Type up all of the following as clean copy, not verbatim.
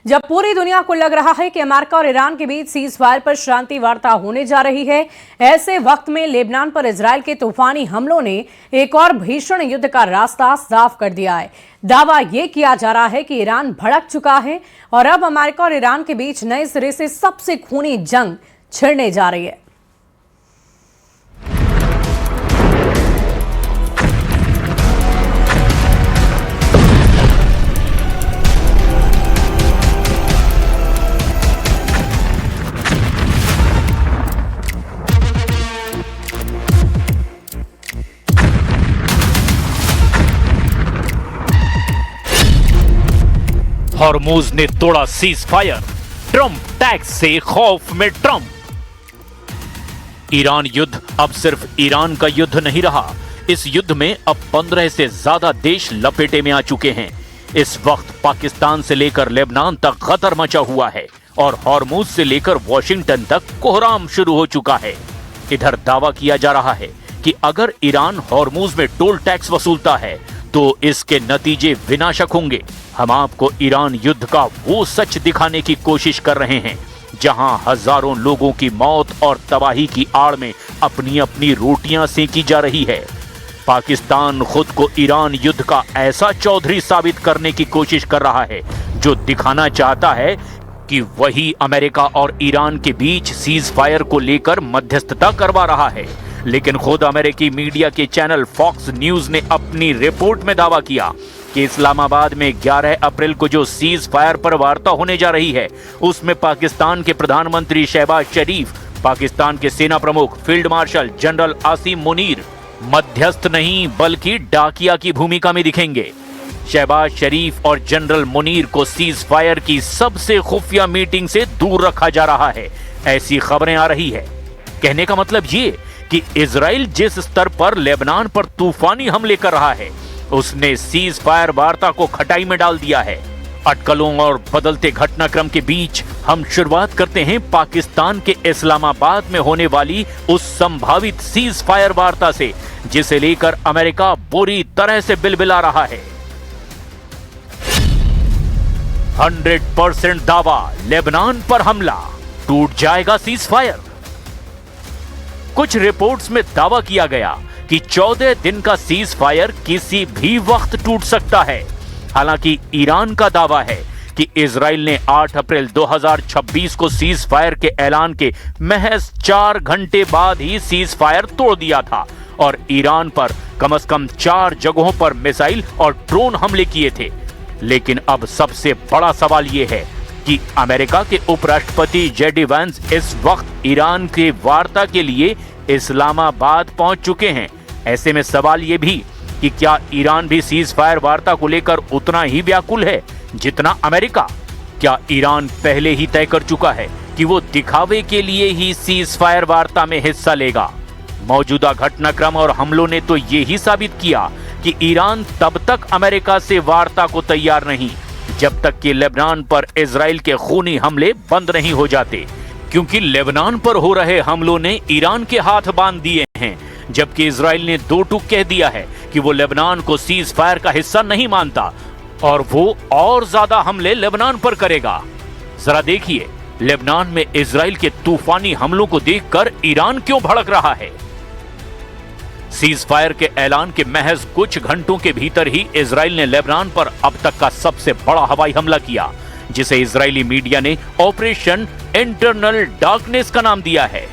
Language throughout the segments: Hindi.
जब पूरी दुनिया को लग रहा है कि अमेरिका और ईरान के बीच सीज फायर पर शांति वार्ता होने जा रही है, ऐसे वक्त में लेबनान पर इजरायल के तूफानी हमलों ने एक और भीषण युद्ध का रास्ता साफ कर दिया है। दावा यह किया जा रहा है कि ईरान भड़क चुका है और अब अमेरिका और ईरान के बीच नए सिरे से सबसे खूनी जंग छिड़ने जा रही है। हॉर्मूज ने तोड़ा सीज फायर, ट्रंप टैक्स से खौफ में ट्रंप। ईरान युद्ध अब सिर्फ ईरान का युद्ध नहीं रहा। इस युद्ध में अब 15 से ज्यादा देश लपेटे में आ चुके हैं। इस वक्त पाकिस्तान से लेकर लेबनान तक खतर मचा हुआ है और हॉर्मूज से लेकर वॉशिंगटन तक कोहराम शुरू हो चुका है। इधर दावा किया जा रहा है कि अगर ईरान हॉर्मूज में टोल टैक्स वसूलता है तो इसके नतीजे विनाशक होंगे। हम आपको ईरान युद्ध का वो सच दिखाने की कोशिश कर रहे हैं जहां हजारों लोगों की मौत और तबाही की आड़ में अपनी अपनी रोटियां सेंकी जा रही है। पाकिस्तान खुद को ईरान युद्ध का ऐसा चौधरी साबित करने की कोशिश कर रहा है जो दिखाना चाहता है कि वही अमेरिका और ईरान के बीच सीज फायर को लेकर मध्यस्थता करवा रहा है। लेकिन खुद अमेरिकी मीडिया के चैनल फॉक्स न्यूज ने अपनी रिपोर्ट में दावा किया कि इस्लामाबाद में 11 अप्रैल को जो सीज फायर पर वार्ता होने जा रही है उसमें पाकिस्तान के प्रधानमंत्री शहबाज शरीफ, पाकिस्तान के सेना प्रमुख field marshal general Asim Munir मध्यस्थ नहीं बल्कि डाकिया की भूमिका में दिखेंगे। शहबाज शरीफ और जनरल मुनीर को सीज फायर की सबसे खुफिया मीटिंग से दूर रखा जा रहा है, ऐसी खबरें आ रही है। कहने का मतलब ये कि इजराइल जिस स्तर पर लेबनान पर तूफानी हमले कर रहा है उसने सीज फायर वार्ता को खटाई में डाल दिया है। अटकलों और बदलते घटनाक्रम के बीच हम शुरुआत करते हैं पाकिस्तान के इस्लामाबाद में होने वाली उस संभावित सीज फायर वार्ता से जिसे लेकर अमेरिका बुरी तरह से बिलबिला रहा है। 100% दावा, लेबनान पर हमला, टूट जाएगा सीज फायर। कुछ रिपोर्ट्स में दावा किया गया कि 14 दिन का सीज फायर किसी भी वक्त टूट सकता है। हालांकि ईरान का दावा है कि इजराइल ने 8 अप्रैल 2026 को सीज फायर के ऐलान के महज 4 घंटे बाद ही सीज फायर तोड़ दिया था और ईरान पर कम से कम 4 जगहों पर मिसाइल और ड्रोन हमले किए थे। लेकिन अब सबसे बड़ा सवाल यह है कि अमेरिका के उपराष्ट्रपति जेडी वैंस इस वक्त ईरान के वार्ता के लिए इस्लामाबाद पहुंच चुके हैं। ऐसे में सवाल यह भी कि क्या ईरान भी सीज फायर वार्ता को लेकर उतना ही व्याकुल है जितना अमेरिका? क्या ईरान पहले ही तय कर चुका है कि वो दिखावे के लिए ही सीज फायर वार्ता में हिस्सा लेगा? मौजूदा घटनाक्रम और हमलों ने तो यही साबित किया कि ईरान तब तक अमेरिका से वार्ता को तैयार नहीं जब तक कि लेबनान पर इजराइल के खूनी हमले बंद नहीं हो जाते, क्योंकि लेबनान पर हो रहे हमलों ने ईरान के हाथ बांध दिए हैं, जबकि इजराइल ने दो टूक कह दिया है कि वो लेबनान को सीज फायर का हिस्सा नहीं मानता और वो और ज्यादा हमले लेबनान पर करेगा। जरा देखिए, लेबनान में इजराइल के तूफानी हमलों को देखकर ईरान क्यों भड़क रहा है। सीज फायर के ऐलान के महज कुछ घंटों के भीतर ही इजराइल ने लेबनान पर अब तक का सबसे बड़ा हवाई हमला किया, जिसे इजरायली मीडिया ने ऑपरेशन इंटरनल डार्कनेस का नाम दिया है।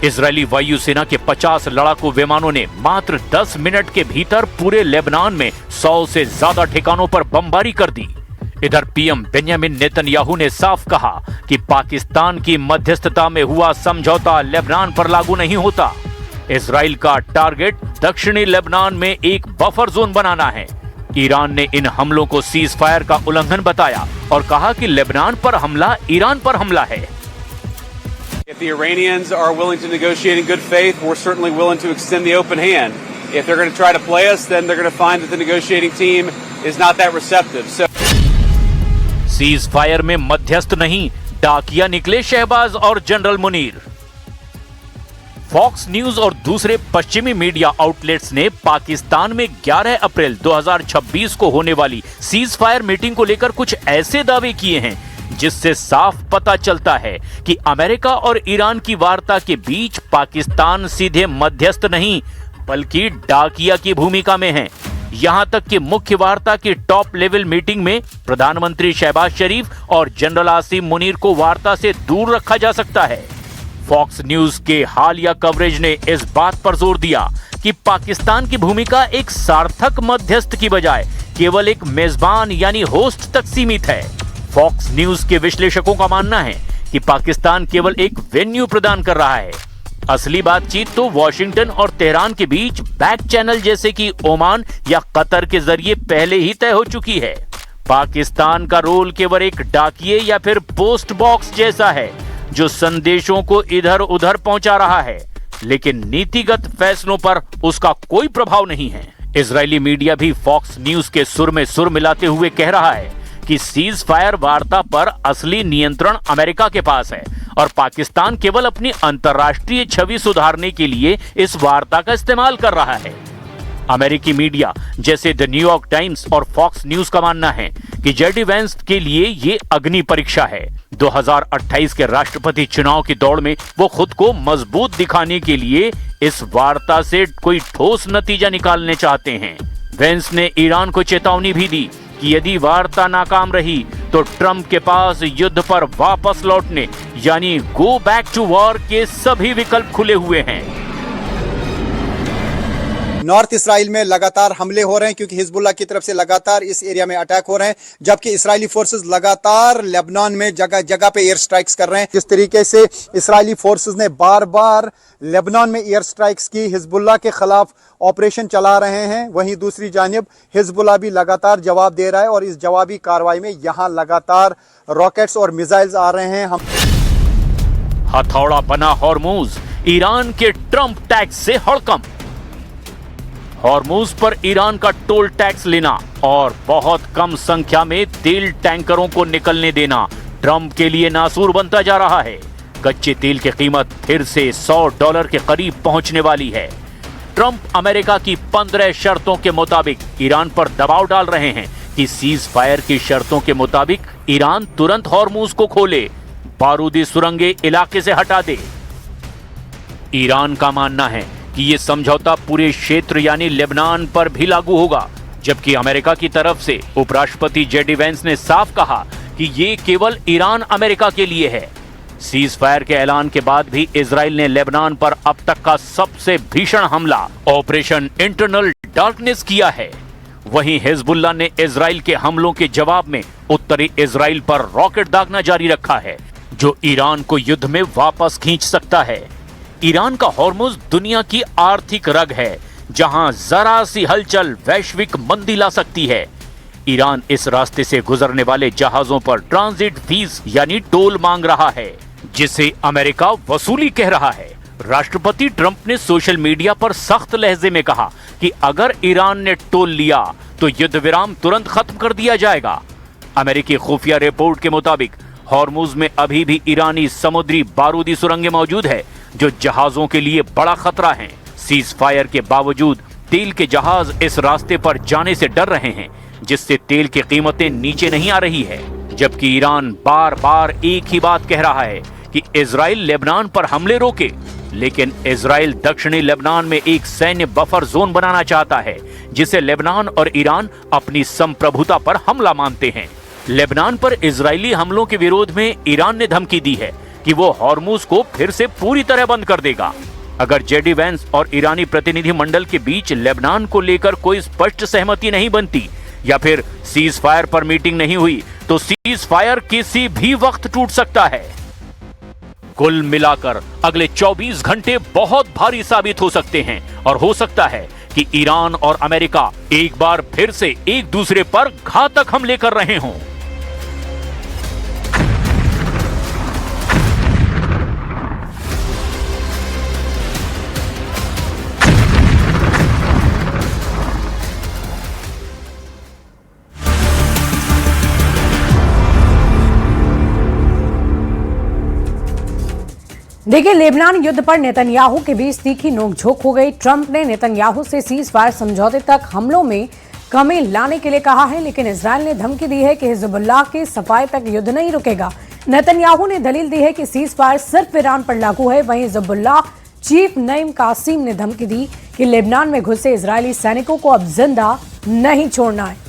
इजरायली वायुसेना के 50 लड़ाकू विमानों ने मात्र 10 मिनट के भीतर पूरे लेबनान में 100 से ज्यादा ठिकानों पर बमबारी कर दी। इधर पीएम बेंजामिन नेतन्याहू ने साफ कहा कि पाकिस्तान की मध्यस्थता में हुआ समझौता लेबनान पर लागू नहीं होता। इजराइल का टारगेट दक्षिणी लेबनान में एक बफर जोन बनाना है। ईरान ने इन हमलों को सीज फायर का उल्लंघन बताया और कहा कि लेबनान पर हमला ईरान पर हमला है। If the Iranians are willing to negotiate in good faith, we're certainly willing to extend the open hand. If they're going to try to play us, then they're going to find that the negotiating team is not that receptive. So cease fire में मध्यस्थ नहीं, डाकिया निकले शहबाज और जनरल मुनीर। फॉक्स न्यूज और दूसरे पश्चिमी मीडिया आउटलेट्स ने पाकिस्तान में 11 अप्रैल 2026 को होने वाली सीज फायर मीटिंग को लेकर कुछ ऐसे दावे किए हैं जिससे साफ पता चलता है कि अमेरिका और ईरान की वार्ता के बीच पाकिस्तान सीधे मध्यस्थ नहीं बल्कि डाकिया की भूमिका में है। यहां तक कि मुख्य वार्ता की टॉप लेवल मीटिंग में प्रधानमंत्री शहबाज शरीफ और जनरल आसिम मुनीर को वार्ता से दूर रखा जा सकता है। फॉक्स न्यूज के हालिया कवरेज ने इस बात पर जोर दिया कि पाकिस्तान की भूमिका एक सार्थक मध्यस्थ की बजाय केवल एक मेजबान यानी होस्ट तक सीमित है। फॉक्स न्यूज के विश्लेषकों का मानना है कि पाकिस्तान केवल एक वेन्यू प्रदान कर रहा है। असली बातचीत तो वॉशिंगटन और तेहरान के बीच बैक चैनल जैसे कि ओमान या कतर के जरिए पहले ही तय हो चुकी है। पाकिस्तान का रोल केवल एक डाकिये या फिर पोस्ट बॉक्स जैसा है जो संदेशों को इधर उधर पहुंचा रहा है, लेकिन नीतिगत फैसलों पर उसका कोई प्रभाव नहीं है। इजरायली मीडिया भी फॉक्स न्यूज के सुर में सुर मिलाते हुए कह रहा है कि सीज फायर वार्ता पर असली नियंत्रण अमेरिका के पास है और पाकिस्तान केवल अपनी अंतर्राष्ट्रीय छवि सुधारने के लिए इस वार्ता का इस्तेमाल कर रहा है। अमेरिकी मीडिया जैसे द न्यूयॉर्क टाइम्स और फॉक्स न्यूज का मानना है कि जेडी वेंस के लिए ये अग्नि परीक्षा है। 2028 के राष्ट्रपति चुनाव की दौड़ में वो खुद को मजबूत दिखाने के लिए इस वार्ता से कोई ठोस नतीजा निकालने चाहते हैं। वेंस ने ईरान को चेतावनी भी दी कि यदि वार्ता नाकाम रही तो ट्रंप के पास युद्ध पर वापस लौटने यानी गो बैक टू वॉर के सभी विकल्प खुले हुए हैं। नॉर्थ इसराइल में लगातार हमले हो रहे हैं क्योंकि हिजबुल्लाह की तरफ से लगातार इस एरिया में अटैक हो रहे हैं, जबकि इस्राएली फोर्सेस लगातार लेबनान में जगह जगह पे एयर स्ट्राइक्स कर रहे हैं। जिस तरीके से इस्राएली फोर्सेस ने बार बार लेबनान में एयर स्ट्राइक्स की, हिजबुल्लाह के खिलाफ ऑपरेशन चला रहे हैं, वहीं दूसरी जानिब हिजबुल्लाह भी लगातार जवाब दे रहा है और इस जवाबी कार्रवाई में यहां लगातार रॉकेट्स और मिसाइल्स आ रहे हैं। हथौड़ा बना हॉर्मूज, ईरान के ट्रंप टैक्स से हड़कंप। हॉर्मूज पर ईरान का टोल टैक्स लेना और बहुत कम संख्या में तेल टैंकरों को निकलने देना ट्रंप के लिए नासूर बनता जा रहा है। कच्चे तेल की कीमत फिर से $100 के करीब पहुंचने वाली है। ट्रंप अमेरिका की 15 शर्तों के मुताबिक ईरान पर दबाव डाल रहे हैं कि सीज फायर की शर्तों के मुताबिक ईरान तुरंत हॉर्मूज को खोले, बारूदी सुरंगें इलाके से हटा दे। ईरान का मानना है कि यह समझौता पूरे क्षेत्र यानी लेबनान पर भी लागू होगा, जबकि अमेरिका की तरफ से उपराष्ट्रपति जेडी वेंस ने साफ कहा कि ये केवल ईरान अमेरिका के लिए है। सीज फायर के ऐलान के बाद भी इजराइल ने लेबनान पर अब तक का सबसे भीषण हमला ऑपरेशन इंटरनल डार्कनेस किया है। वहीं हिजबुल्लाह ने इजराइल के हमलों के जवाब में उत्तरी इजराइल पर रॉकेट दागना जारी रखा है, जो ईरान को युद्ध में वापस खींच सकता है। ईरान का हॉर्मुज दुनिया की आर्थिक रग है, जहां जरा सी हलचल वैश्विक मंदी ला सकती है। ईरान इस रास्ते से गुजरने वाले जहाजों पर ट्रांजिट फीस यानी टोल मांग रहा है, जिसे अमेरिका वसूली कह रहा है। राष्ट्रपति ट्रंप ने सोशल मीडिया पर सख्त लहजे में कहा कि अगर ईरान ने टोल लिया तो युद्ध विराम तुरंत खत्म कर दिया जाएगा। अमेरिकी खुफिया रिपोर्ट के मुताबिक हॉर्मुज में अभी भी ईरानी समुद्री बारूदी सुरंगें मौजूद है, जो जहाजों के लिए बड़ा खतरा हैं। सीज फायर के बावजूद तेल के जहाज इस रास्ते पर जाने से डर रहे हैं, जिससे तेल की कीमतें नीचे नहीं आ रही है। जबकि ईरान बार बार एक ही बात कह रहा है कि इजराइल लेबनान पर हमले रोके, लेकिन इजराइल दक्षिणी लेबनान में एक सैन्य बफर जोन बनाना चाहता है, जिसे लेबनान और ईरान अपनी संप्रभुता पर हमला मानते हैं। लेबनान पर इजरायली हमलों के विरोध में ईरान ने धमकी दी है कि वो हॉर्मुज को फिर से पूरी तरह बंद कर देगा। अगर जेडी वेंस और ईरानी प्रतिनिधि मंडल के बीच लेबनान को लेकर कोई स्पष्ट सहमति नहीं बनती या फिर सीज फायर पर मीटिंग नहीं हुई तो सीज फायर किसी भी वक्त टूट सकता है। कुल मिलाकर अगले 24 घंटे बहुत भारी साबित हो सकते हैं और हो सकता है कि ईरान और अमेरिका एक बार फिर से एक दूसरे पर घातक हमले कर रहे हों। देखिए, लेबनान युद्ध पर नेतन्याहू के बीच तीखी नोकझोंक हो गई। ट्रंप ने नेतन्याहू से सीज फायर समझौते तक हमलों में कमी लाने के लिए कहा है, लेकिन इजराइल ने धमकी दी है कि हिजबुल्लाह की सफाई तक युद्ध नहीं रुकेगा। नेतन्याहू ने दलील दी है कि सीज फायर सिर्फ ईरान पर लागू है। वहीं हिजबुल्लाह चीफ नईम कासिम ने धमकी दी कि लेबनान में घुसे इजरायली सैनिकों को अब जिंदा नहीं छोड़ना है।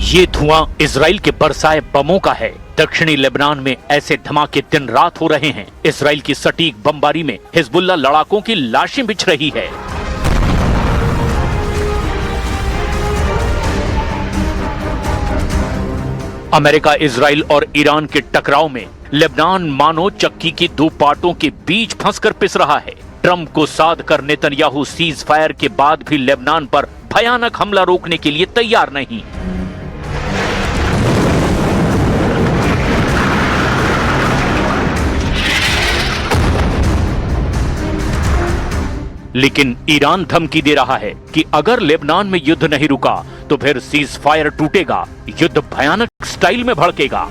ये धुआं इजराइल के बरसाए बमों का है। दक्षिणी लेबनान में ऐसे धमाके दिन रात हो रहे हैं। इजराइल की सटीक बमबारी में हिजबुल्लाह लड़ाकों की लाशें बिछ रही है। अमेरिका, इजराइल और ईरान के टकराव में लेबनान मानो चक्की की दो पार्टों के बीच फंसकर पिस रहा है। ट्रंप को साध कर नेतन्याहू सीज फायर के बाद भी लेबनान पर भयानक हमला रोकने के लिए तैयार नहीं। लेकिन ईरान धमकी दे रहा है कि अगर लेबनान में युद्ध नहीं रुका तो फिर सीज फायर टूटेगा, युद्ध भयानक स्टाइल में भड़केगा।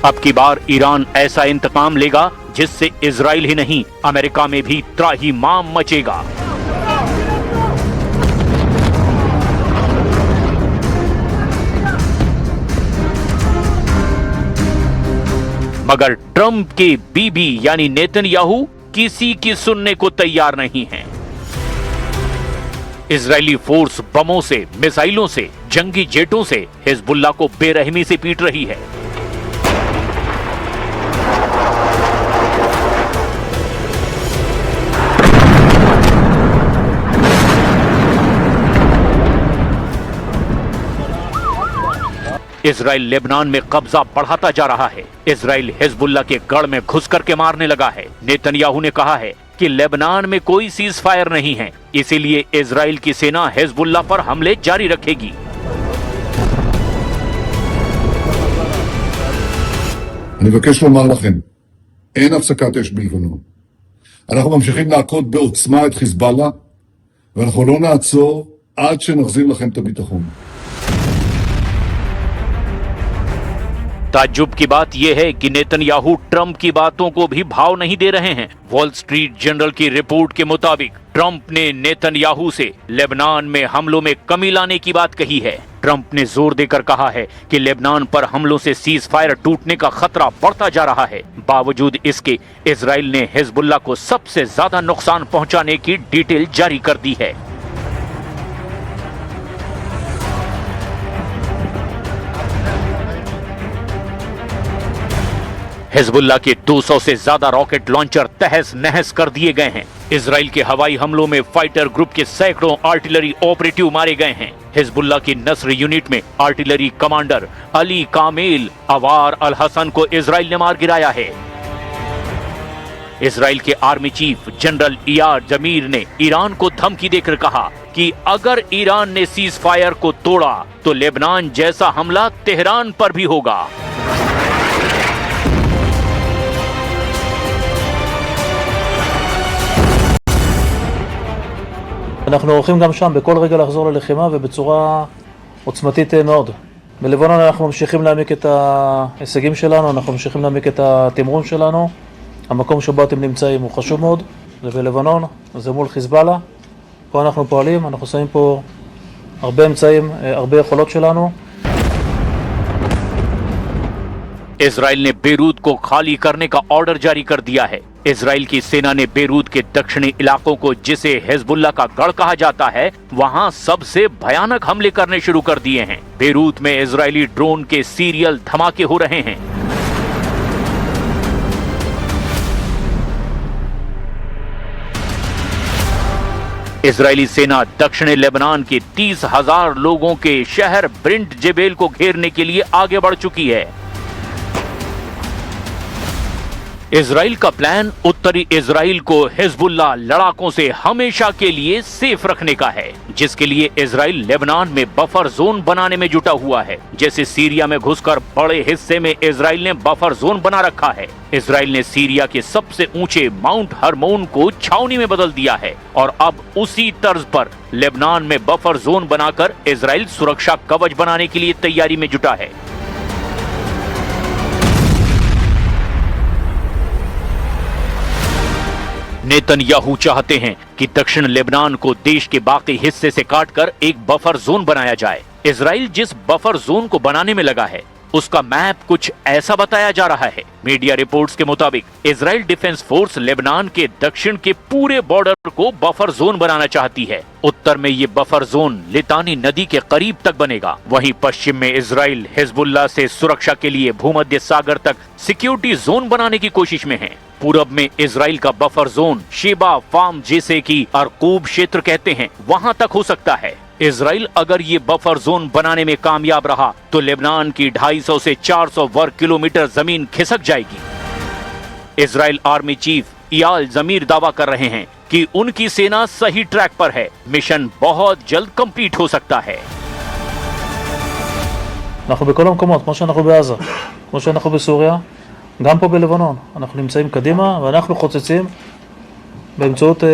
अब की बार ईरान ऐसा इंतकाम लेगा जिससे इजराइल ही नहीं, अमेरिका में भी त्राहिमाम मचेगा। मगर ट्रंप के बीबी यानी नेतन्याहू किसी की सुनने को तैयार नहीं है। इजरायली फोर्स बमों से, मिसाइलों से, जंगी जेटों से हिजबुल्लाह को बेरहमी से पीट रही है। इजराइल लेबनान में कब्जा बढ़ाता जा रहा है। इजराइल हिजबुल्लाह के गढ़ में घुस करके मारने लगा है। नेतन्याहू ने कहा है कि लेबनान में कोई सीज फायर नहीं है, इसीलिए इजराइल की सेना हिजबुल्लाह पर हमले जारी रखेगी। אני מבקש לומר לכם, אין הפסקת אש בלבנון. אנחנו ממשיכים להכות בעוצמה את חיזבאללה, ואנחנו לא נעצור עד שנחזיר לכם את הביטחון. ताज्जुब की बात यह है कि नेतन्याहू ट्रंप की बातों को भी भाव नहीं दे रहे हैं। वॉल स्ट्रीट जर्नल की रिपोर्ट के मुताबिक ट्रंप ने नेतन्याहू से लेबनान में हमलों में कमी लाने की बात कही है। ट्रंप ने जोर देकर कहा है कि लेबनान पर हमलों से सीज फायर टूटने का खतरा बढ़ता जा रहा है। बावजूद इसके इजराइल ने हिजबुल्लाह को सबसे ज्यादा नुकसान पहुंचाने की डिटेल जारी कर दी है। हिजबुल्लाह के 200 से ज्यादा रॉकेट लॉन्चर तहस नहस कर दिए गए हैं। इजराइल के हवाई हमलों में फाइटर ग्रुप के सैकड़ों आर्टिलरी ऑपरेटिव मारे गए हैं। हिजबुल्लाह की नस्र यूनिट में आर्टिलरी कमांडर अली कामिल अवार अल हसन को इजराइल ने मार गिराया है। इजराइल के आर्मी चीफ जनरल इयार जमीर ने ईरान को धमकी देकर कहा कि अगर ईरान ने सीज फायर को तोड़ा तो लेबनान जैसा हमला तेहरान पर भी होगा। אנחנו הולכים גם שם בכל רגע לחזור ללחימה ובצורה עוצמתית מאוד. בלבנון אנחנו ממשיכים להעמיק את ההישגים שלנו, אנחנו ממשיכים להעמיק את התמרון שלנו. המקום שבו אתם נמצאים הוא חשוב מאוד, זה בלבנון, זה מול חיזבאללה. פה אנחנו פועלים, אנחנו שמים פה הרבה אמצעים, הרבה יכולות שלנו. इजराइल ने बेरूत को खाली करने का ऑर्डर जारी कर दिया है। इजराइल की सेना ने बेरूत के दक्षिणी इलाकों को, जिसे हिजबुल्लाह का गढ़ कहा जाता है, वहां सबसे भयानक हमले करने शुरू कर दिए हैं। बेरूत में इजरायली ड्रोन के सीरियल धमाके हो रहे हैं। इजरायली सेना दक्षिणी लेबनान के 30,000 लोगों के शहर ब्रिंट जेबेल को घेरने के लिए आगे बढ़ चुकी है। इजराइल का प्लान उत्तरी इजराइल को हिजबुल्लाह लड़ाकों से हमेशा के लिए सेफ रखने का है, जिसके लिए इजराइल लेबनान में बफर जोन बनाने में जुटा हुआ है। जैसे सीरिया में घुसकर बड़े हिस्से में इजराइल ने बफर जोन बना रखा है। इजराइल ने सीरिया के सबसे ऊंचे माउंट हरमोन को छावनी में बदल दिया है और अब उसी तर्ज पर लेबनान में बफर जोन बनाकर इजराइल सुरक्षा कवच बनाने के लिए तैयारी में जुटा है। नेतन्याहू चाहते हैं कि दक्षिण लेबनान को देश के बाकी हिस्से से काटकर एक बफर जोन बनाया जाए। इजराइल जिस बफर जोन को बनाने में लगा है उसका मैप कुछ ऐसा बताया जा रहा है। मीडिया रिपोर्ट्स के मुताबिक इजराइल डिफेंस फोर्स लेबनान के दक्षिण के पूरे बॉर्डर को बफर जोन बनाना चाहती है। उत्तर में ये बफर जोन लितानी नदी के करीब तक बनेगा। वहीं पश्चिम में इजराइल हिजबुल्लाह से सुरक्षा के लिए भूमध्य सागर तक सिक्योरिटी जोन बनाने की कोशिश में है। पूरब में इजराइल का बफर जोन शेबा फार्म जैसे कि अरकूब क्षेत्र कहते हैं वहां तक हो सकता है। इजराइल अगर ये बफर जोन बनाने में कामयाब रहा तो लेबनान की 250 से 400 वर्ग किलोमीटर जमीन खिसक जाएगी। इजराइल आर्मी चीफ इयाल जमीर दावा कर रहे हैं कि उनकी सेना सही ट्रैक पर है। मिशन बहुत जल्द कंप्लीट हो सकता है। אנחנו בכל המקומות, כמו שאנחנו בעזה, כמו שאנחנו בסוריה, גם פה בלבנון. אנחנו נמצאים קדימה ואנחנו חוצצים באמצעות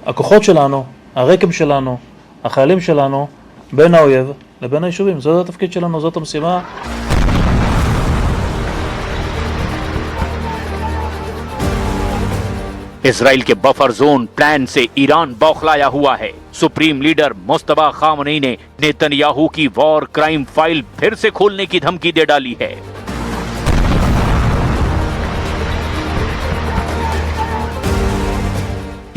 הכוחות שלנו, הרקם שלנו, החיילים שלנו, בין האויב לבין היישובים. זאת התפקיד שלנו, זאת המשימה. इजराइल के बफर जोन प्लान से ईरान बौखलाया हुआ है। सुप्रीम लीडर मुस्तफा खामनेई ने नेतन्याहू की वॉर क्राइम फाइल फिर से खोलने की धमकी दे डाली है।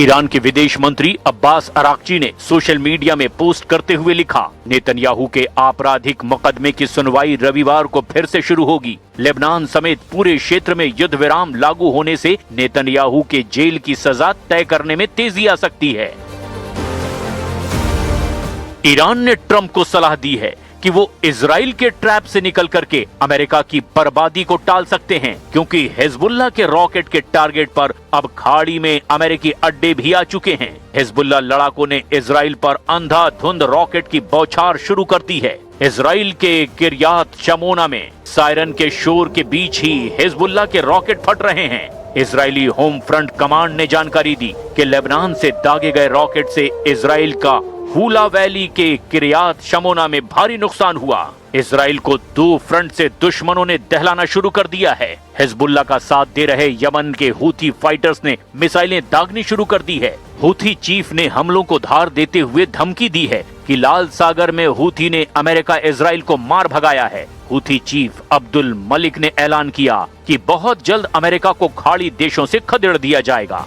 ईरान के विदेश मंत्री अब्बास अराक्ची ने सोशल मीडिया में पोस्ट करते हुए लिखा, नेतन्याहू के आपराधिक मुकदमे की सुनवाई रविवार को फिर से शुरू होगी। लेबनान समेत पूरे क्षेत्र में युद्ध विराम लागू होने से नेतन्याहू के जेल की सजा तय करने में तेजी आ सकती है। ईरान ने ट्रंप को सलाह दी है कि वो इजराइल के ट्रैप से निकल करके अमेरिका की बर्बादी को टाल सकते हैं, क्योंकि हिजबुल्लाह के रॉकेट के टारगेट पर अब खाड़ी में अमेरिकी अड्डे भी आ चुके हैं। हिजबुल्लाह लड़ाकों ने इजराइल पर अंधाधुंध रॉकेट की बौछार शुरू कर दी है। इजराइल के किरियात शमोना में सायरन के शोर के बीच ही हिजबुल्लाह के रॉकेट फट रहे हैं। इजरायली होम फ्रंट कमांड ने जानकारी दी कि लेबनान से दागे गए रॉकेट से इजराइल का हुला वैली के किरियात शमोना में भारी नुकसान हुआ। इजराइल को दो फ्रंट से दुश्मनों ने दहलाना शुरू कर दिया है। हिजबुल्लाह का साथ दे रहे यमन के हूथी फाइटर्स ने मिसाइलें दागनी शुरू कर दी है। हूथी चीफ ने हमलों को धार देते हुए धमकी दी है कि लाल सागर में हूथी ने अमेरिका इजराइल को मार भगाया है। हूथी चीफ अब्दुल मलिक ने ऐलान किया कि बहुत जल्द अमेरिका को खाड़ी देशों से खदेड़ दिया जाएगा।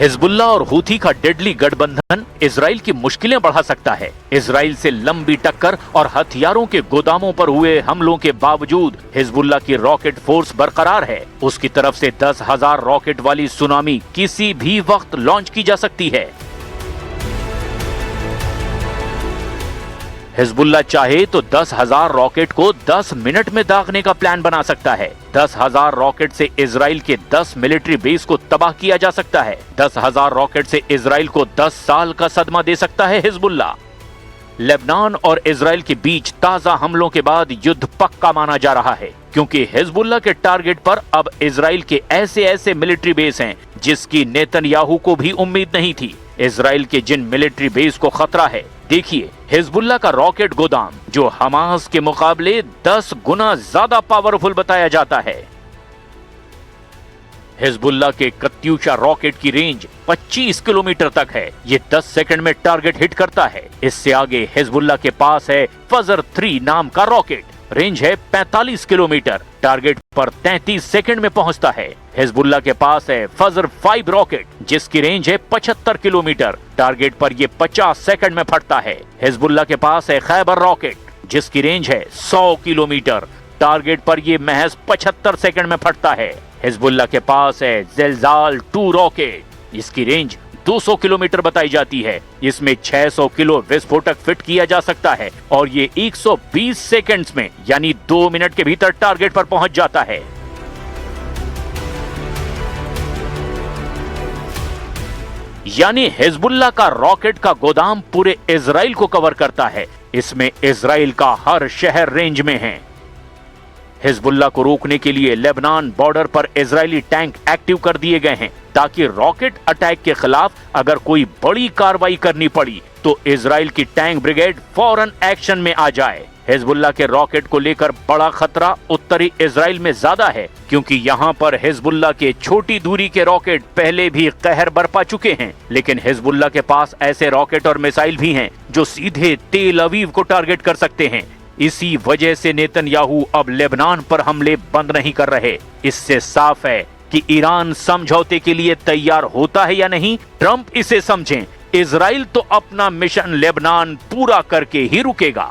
हिजबुल्लाह और हूथी का डेडली गठबंधन इजराइल की मुश्किलें बढ़ा सकता है। इजराइल से लंबी टक्कर और हथियारों के गोदामों पर हुए हमलों के बावजूद हिजबुल्लाह की रॉकेट फोर्स बरकरार है। उसकी तरफ से 10,000 रॉकेट वाली सुनामी किसी भी वक्त लॉन्च की जा सकती है। हिजबुल्लाह चाहे तो 10,000 रॉकेट को 10 मिनट में दागने का प्लान बना सकता है। 10,000 रॉकेट से इजराइल के 10 मिलिट्री बेस को तबाह किया जा सकता है। 10,000 रॉकेट से इजराइल को 10 साल का सदमा दे सकता है हिजबुल्लाह। लेबनान और इजराइल के बीच ताजा हमलों के बाद युद्ध पक्का माना जा रहा है, क्योंकि हिजबुल्लाह के टारगेट पर अब इजराइल के ऐसे मिलिट्री बेस हैं जिसकी नेतन्याहू को भी उम्मीद नहीं थी। इजराइल के जिन मिलिट्री बेस को खतरा है, देखिए हिजबुल्लाह का रॉकेट गोदाम जो हमास के मुकाबले 10 गुना ज्यादा पावरफुल बताया जाता है। हिजबुल्लाह के कत्यूशा रॉकेट की रेंज 25 किलोमीटर तक है। ये 10 सेकंड में टारगेट हिट करता है। इससे आगे हिजबुल्लाह के पास है फजर 3 नाम का रॉकेट, रेंज है 45 किलोमीटर, टारगेट पर 33 सेकंड में पहुंचता है। हिजबुल्लाह के पास है फजर 5 रॉकेट जिसकी रेंज है 75 किलोमीटर, टारगेट पर ये 50 सेकंड में फटता है। हिजबुल्लाह के पास है खैबर रॉकेट जिसकी रेंज है 100 किलोमीटर, टारगेट पर ये महज 75 सेकंड में फटता है। हिजबुल्लाह के पास है ज़िलज़ाल 2 रॉकेट, इसकी रेंज 200 किलोमीटर बताई जाती है। इसमें 600 किलो विस्फोटक फिट किया जा सकता है और ये 120 सेकंड्स में यानी 2 मिनट के भीतर टारगेट पर पहुंच जाता है। यानी हिजबुल्लाह का रॉकेट का गोदाम पूरे इजराइल को कवर करता है। इसमें इजराइल का हर शहर रेंज में है। हिजबुल्लाह को रोकने के लिए लेबनान बॉर्डर पर इजरायली टैंक एक्टिव कर दिए गए हैं ताकि रॉकेट अटैक के खिलाफ अगर कोई बड़ी कार्रवाई करनी पड़ी तो इजराइल की टैंक ब्रिगेड फौरन एक्शन में आ जाए। हिजबुल्लाह के रॉकेट को लेकर बड़ा खतरा उत्तरी इजराइल में ज्यादा है क्योंकि यहाँ पर हिजबुल्लाह के छोटी दूरी के रॉकेट पहले भी कहर बरपा चुके हैं, लेकिन हिजबुल्लाह के पास ऐसे रॉकेट और मिसाइल भी हैं जो सीधे तेल अवीव को टारगेट कर सकते हैं। इसी वजह से नेतन्याहू अब लेबनान पर हमले बंद नहीं कर रहे। इससे साफ है कि ईरान समझौते के लिए तैयार होता है या नहीं, ट्रंप इसे समझें। इजराइल तो अपना मिशन लेबनान पूरा करके ही रुकेगा।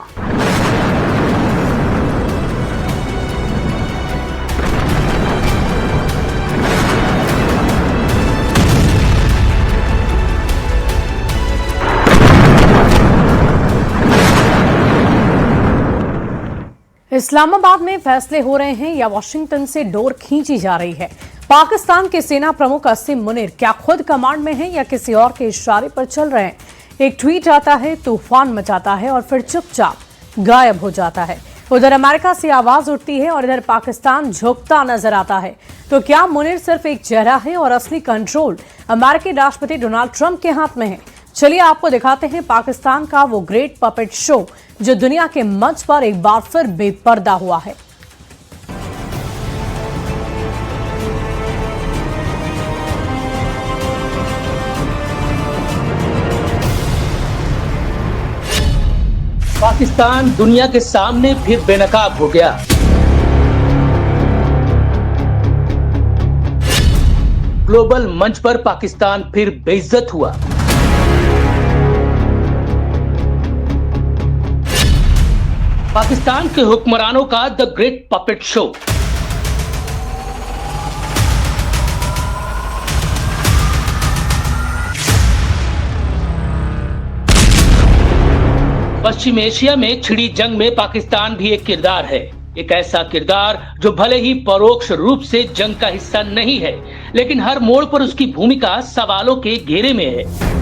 इस्लामाबाद में फैसले हो रहे हैं या वॉशिंगटन से डोर खींची जा रही है? पाकिस्तान के सेना प्रमुख असीम मुनीर क्या खुद कमांड में हैं या किसी और के इशारे पर चल रहे हैं? एक ट्वीट आता है, तूफान मचाता है और फिर चुपचाप गायब हो जाता है। उधर अमेरिका से आवाज उठती है और इधर पाकिस्तान झुकता नजर आता है। तो क्या मुनीर सिर्फ एक चेहरा है और असली कंट्रोल अमेरिकी राष्ट्रपति डोनाल्ड ट्रंप के हाथ में है? चलिए आपको दिखाते हैं पाकिस्तान का वो ग्रेट पपेट शो जो दुनिया के मंच पर एक बार फिर बेपर्दा हुआ है। पाकिस्तान दुनिया के सामने फिर बेनकाब हो गया। ग्लोबल मंच पर पाकिस्तान फिर बेइज्जत हुआ। पाकिस्तान के हुक्मरानों का the great puppet show. Paschim Asia में छिड़ी जंग में पाकिस्तान भी एक किरदार है। एक ऐसा किरदार जो भले ही परोक्ष रूप से जंग का हिस्सा नहीं है, लेकिन हर मोड़ पर उसकी भूमिका सवालों के घेरे में है।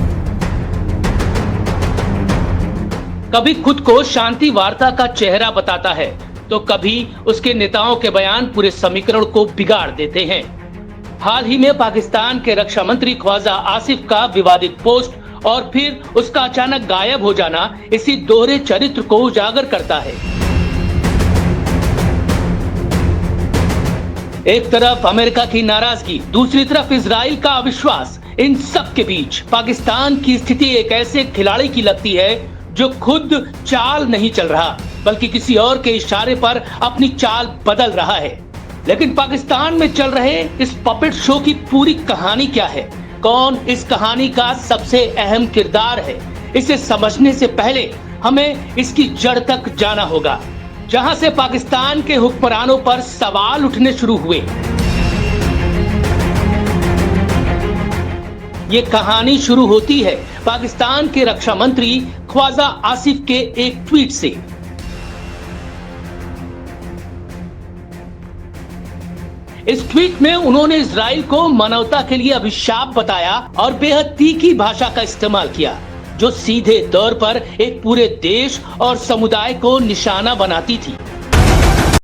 कभी खुद को शांति वार्ता का चेहरा बताता है तो कभी उसके नेताओं के बयान पूरे समीकरण को बिगाड़ देते हैं। हाल ही में पाकिस्तान के रक्षा मंत्री ख्वाजा आसिफ का विवादित पोस्ट और फिर उसका अचानक गायब हो जाना इसी दोहरे चरित्र को उजागर करता है। एक तरफ अमेरिका की नाराजगी, दूसरी तरफ इजराइल का अविश्वास। इन सब के बीच पाकिस्तान की स्थिति एक ऐसे खिलाड़ी की लगती है जो खुद चाल नहीं चल रहा बल्कि किसी और के इशारे पर अपनी चाल बदल रहा है। लेकिन पाकिस्तान में चल रहे इस पपेट शो की पूरी कहानी क्या है? कौन इस कहानी का सबसे अहम किरदार है? इसे समझने से पहले हमें इसकी जड़ तक जाना होगा, जहां से पाकिस्तान के हुक्मरानों पर सवाल उठने शुरू हुए। ये कहानी शुरू होती है पाकिस्तान के रक्षा मंत्री ख्वाजा आसिफ के एक ट्वीट से। इस ट्वीट में उन्होंने इजराइल को मानवता के लिए अभिशाप बताया और बेहद तीखी भाषा का इस्तेमाल किया जो सीधे तौर पर एक पूरे देश और समुदाय को निशाना बनाती थी।